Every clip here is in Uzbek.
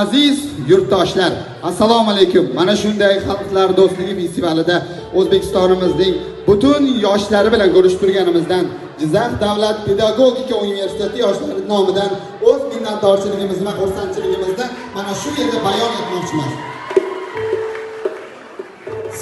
Aziz yurtdoshlar, assalomu alaykum. Mana shunday xalqlar do'stligi festivalida O'zbekistonimizning butun yoshlari bilan ko'rishib turganimizdan Jizzax davlat pedagogika universiteti yoshlari nomidan o'z minnatdorchiligimizni va xursandchiligimizni mana shu yerda bayon etmoqchimiz.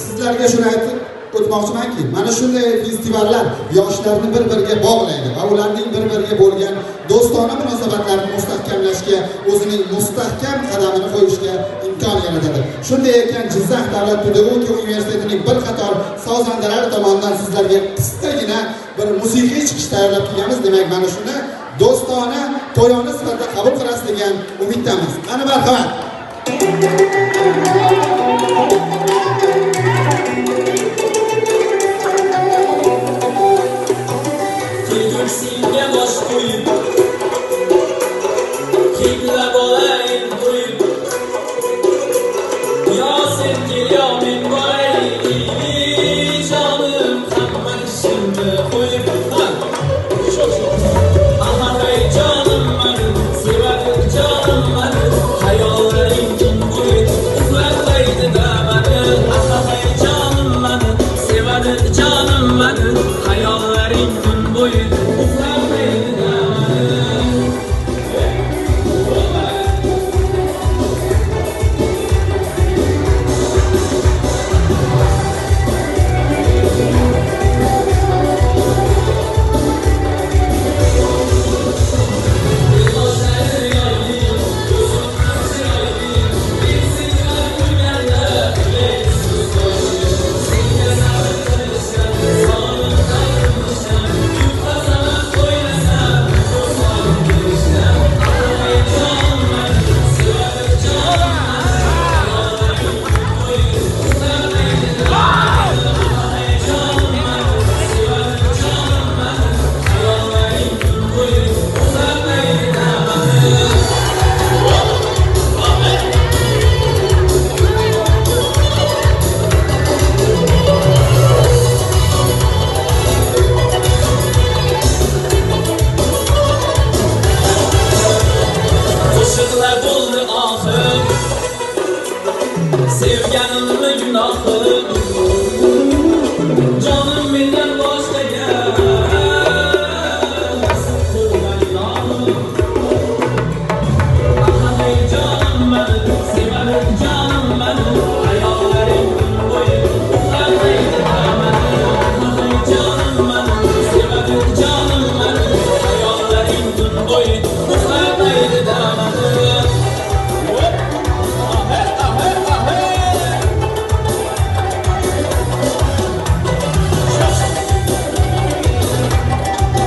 Sizlarga shuni aytib o'tmoqchimanki, mana shunday festivallar yoshlarni bir-biriga bog'laydi va ularning bir-biriga bo'lgan do'stona munosabatlarni mustahkamlashga, o'zining mustahkam qadamini qo'yishga imkon yaratadi. Shunday ekan, Jizzax davlat pedagogika universitetining bir qator sozandalari tomonidan sizlarga qisqagina bir musiqiy chiqish tayyorlab kelganmiz. Demak, mana shuni do'stona, to'yona sifatida qabul qilasiz degan umiddamiz. Qani marhamat. Senga bosh qo'yib, kelib olayim qo'yib, yo sen kel yo men boray, jonim hamma ishimni qo'yib, ahaqay jonim mani, sevadi jonim mani, hayollaring kun bo'yi uxlatmaydi-da mani, ahaqay jonim mani, sevadi jonim mani, hayollaring kun bo'yi sevganimni gunohim